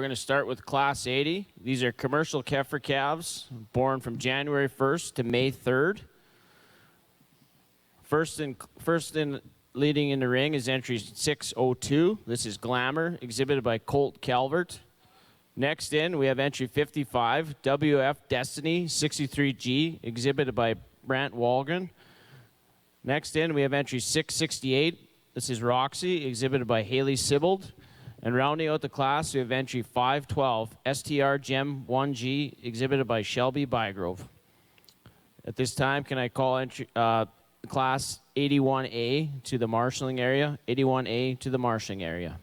We're going to start with Class 80. These are commercial Keffer calves born from January 1st to May 3rd. First in leading in the ring is entry 602. This is Glamour, exhibited by Colt Calvert. Next in, we have entry 55, WF Destiny 63G, exhibited by Brant Walgren. Next in, we have entry 668. This is Roxy, exhibited by Haley Sibbald. And rounding out the class, we have entry 512, STR Gem 1G, exhibited by Shelby Bygrove. At this time, can I call entry class 81A to the marshalling area? 81A to the marshalling area.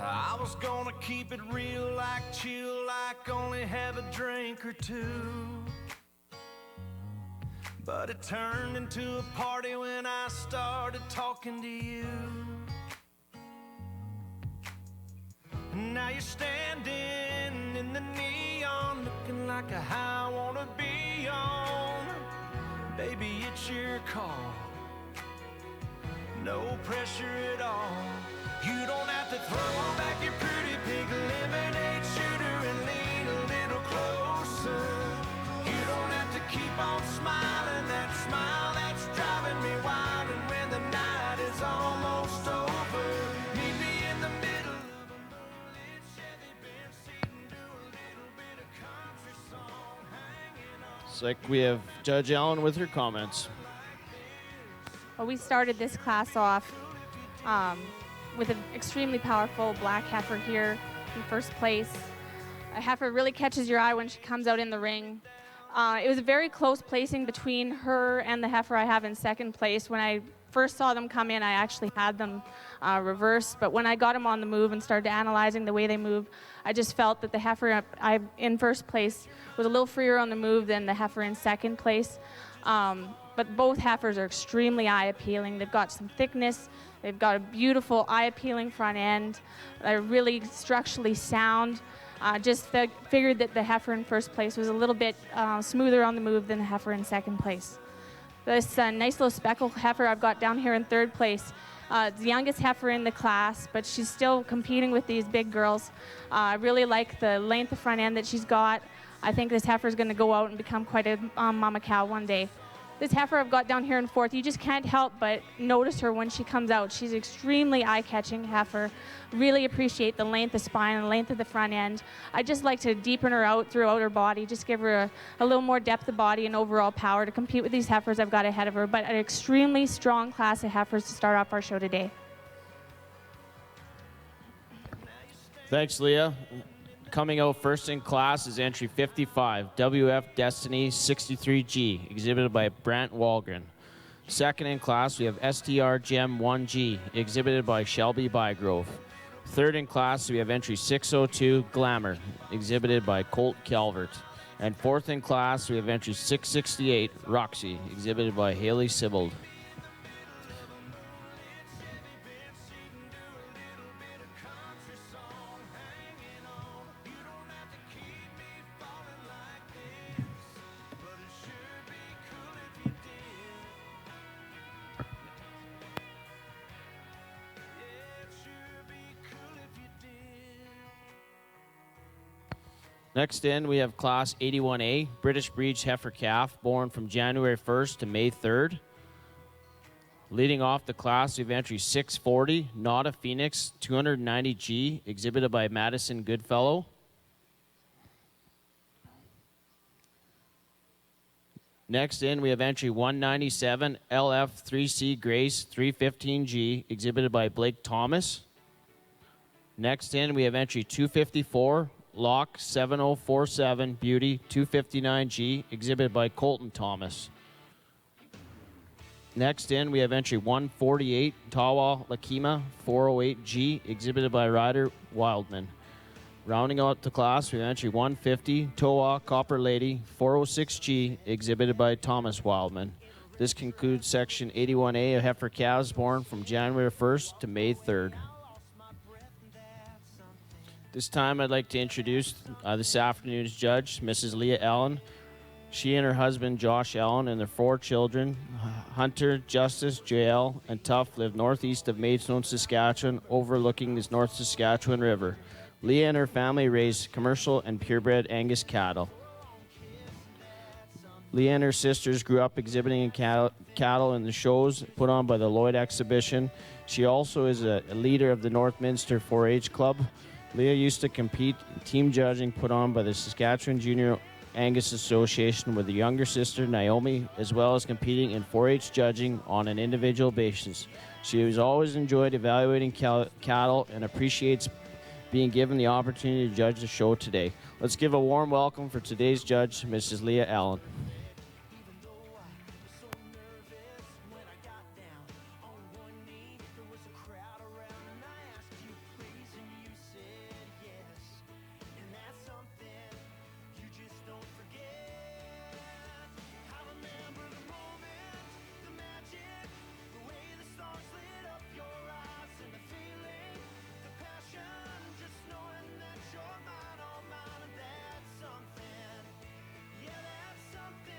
I was gonna keep it real, like chill, like only have a drink or two. But it turned into a party when I started talking to you. And now you're standing in the neon, looking like a high I wanna be on. Baby, it's your call, no pressure at all. You don't have to throw back your pretty pink lemonade shooter and leave It's like we have Judge Allen with her comments. Well, we started this class off with an extremely powerful black heifer here in first place. A heifer really catches your eye when she comes out in the ring. It was a very close placing between her and the heifer I have in second place. When I first saw them come in, I actually had them reversed, but when I got them on the move and started analyzing the way they move, I just felt that the heifer in first place was a little freer on the move than the heifer in second place. But both heifers are extremely eye-appealing. They've got some thickness. They've got a beautiful eye-appealing front end. They're really structurally sound. Just figured that the heifer in first place was a little bit smoother on the move than the heifer in second place. This nice little speckled heifer I've got down here in third place. It's the youngest heifer in the class, but she's still competing with these big girls. I really like the length of front end that she's got. I think this heifer is going to go out and become quite a mama cow one day. This heifer I've got down here in fourth, you just can't help but notice her when she comes out. She's extremely eye-catching heifer. Really appreciate the length of spine and the length of the front end. I just like to deepen her out throughout her body, just give her a little more depth of body and overall power to compete with these heifers I've got ahead of her, but an extremely strong class of heifers to start off our show today. Thanks, Leah. Coming out first in class is entry 55, WF Destiny 63G, exhibited by Brant Walgren. Second in class, we have STR Gem 1G, exhibited by Shelby Bygrove. Third in class, we have entry 602, Glamour, exhibited by Colt Calvert. And fourth in class, we have entry 668, Roxy, exhibited by Haley Sibold. Next in, we have Class 81A, British Breeds Heifer Calf, born from January 1st to May 3rd. Leading off the class, we have entry 640, Not a Phoenix 290G, exhibited by Madison Goodfellow. Next in, we have entry 197, LF3C Grace 315G, exhibited by Blake Thomas. Next in, we have entry 254, Lock 7047 Beauty 259G, exhibited by Colton Thomas. Next in, we have entry 148, Tawa Lakima 408G, exhibited by Ryder Wildman. Rounding out the class, we have entry 150, Toa Copper Lady 406G, exhibited by Thomas Wildman. This concludes section 81A of heifer calves born from January 1st to May 3rd. This time, I'd like to introduce this afternoon's judge, Mrs. Leah Allen. She and her husband, Josh Allen, and their 4 children, Hunter, Justice, Jael, and Tuff, live northeast of Maidstone, Saskatchewan, overlooking this North Saskatchewan River. Leah and her family raise commercial and purebred Angus cattle. Leah and her sisters grew up exhibiting cattle in the shows put on by the Lloyd Exhibition. She also is a leader of the Northminster 4-H Club. Leah used to compete in team judging put on by the Saskatchewan Junior Angus Association with her younger sister, Naomi, as well as competing in 4-H judging on an individual basis. She has always enjoyed evaluating cattle and appreciates being given the opportunity to judge the show today. Let's give a warm welcome for today's judge, Mrs. Leah Allen. Something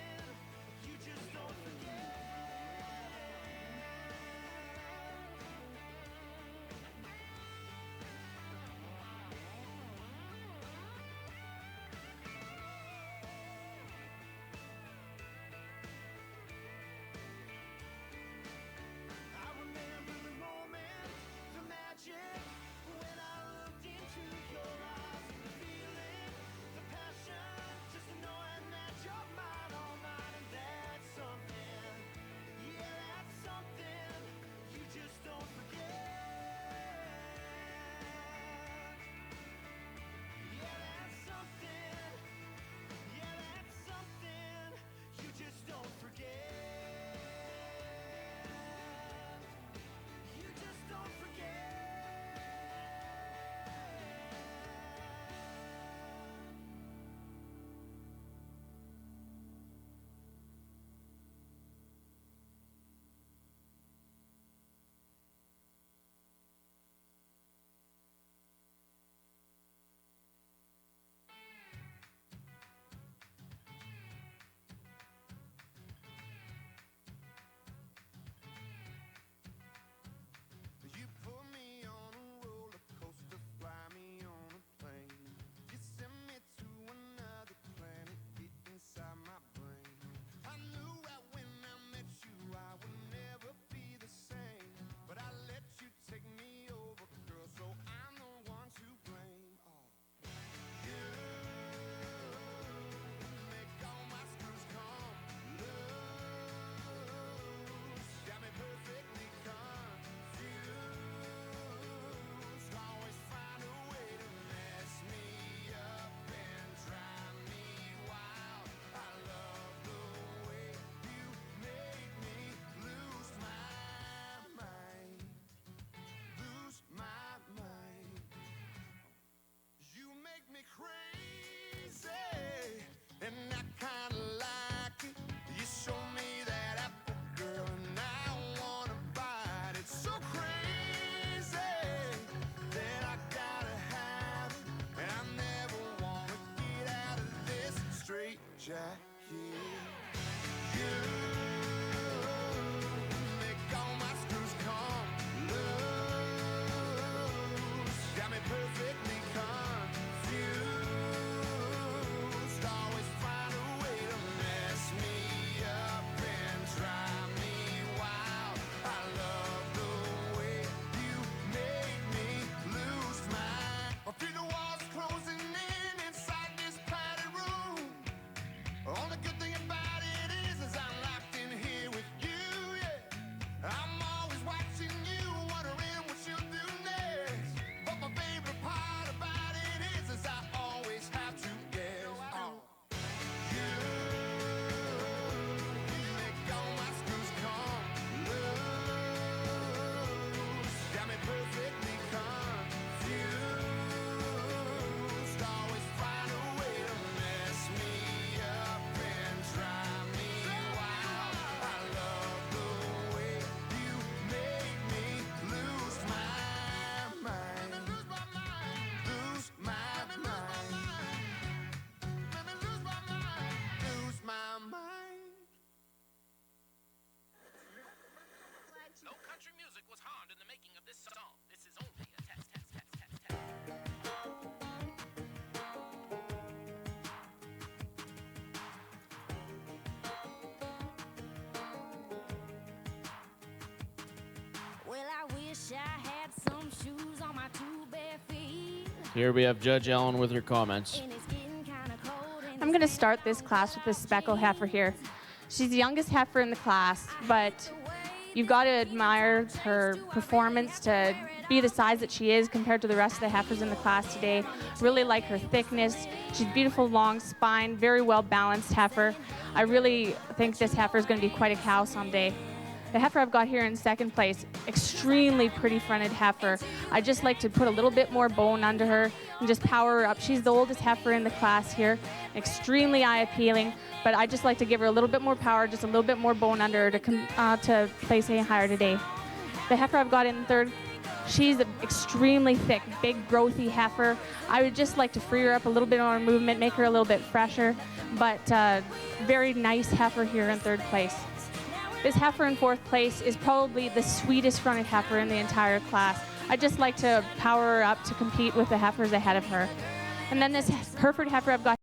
Jackie. You make all my screws come loose. Got me perfectly confused. Always find a way to mess me up and drive me wild. I love the way you make me lose my. I feel the walls closing in inside this padded room. Only good thing about it is I'm locked in here with you, yeah. I'm always watching you, wondering what you'll do next. But my favorite part about it is I always have to guess. You make all my screws come loose. Got me perfectly confused. Always find a way to mess me up and drive me wild. I love the way you make me lose my mind. Lose my mind. Lose my mind. Lose my mind. Lose my mind. No country music was harmed in the making of this song. This is only a test. Well, I wish I had some shoes on my two bare feet. Here we have Judge Ellen with her comments. And it's getting kind of cold. And I'm going to start this class with this speckled heifer here. She's the youngest heifer in the class, but you've got to admire her performance to be the size that she is compared to the rest of the heifers in the class today. Really like her thickness. She's beautiful, long spine, very well balanced heifer. I really think this heifer is going to be quite a cow someday. The heifer I've got here in second place, extremely pretty fronted heifer. I just like to put a little bit more bone under her and just power her up. She's the oldest heifer in the class here, extremely eye appealing, but I just like to give her a little bit more power, just a little bit more bone under her to place a higher today. The heifer I've got in third, she's an extremely thick, big, growthy heifer. I would just like to free her up a little bit on her movement, make her a little bit fresher, but very nice heifer here in third place. This heifer in fourth place is probably the sweetest fronted heifer in the entire class. I just like to power her up to compete with the heifers ahead of her. And then this Hereford heifer I've got